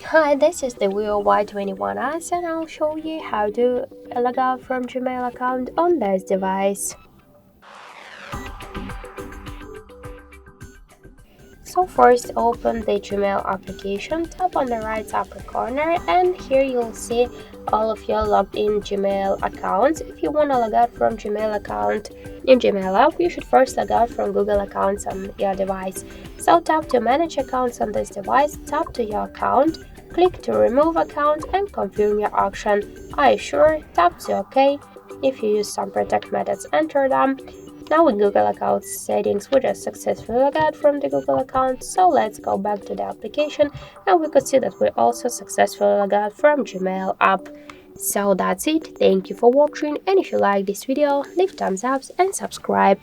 Hi, this is the VIVO Y21S and I'll show you how to log out from Gmail account on this device. So first open the Gmail application, tap on the right upper corner and here you'll see all of your logged in Gmail accounts. If you want to log out from Gmail account in Gmail app, you should first log out from Google accounts on your device. So tap to manage accounts on this device, tap to your account, click to remove account and confirm your action. Are you sure? Tap to OK. If you use some protect methods, enter them. Now in Google account settings, we just successfully logged out from the Google account, so let's go back to the application and we could see that we also successfully logged out from Gmail app. So that's it, thank you for watching, and if you like this video, leave thumbs up and subscribe.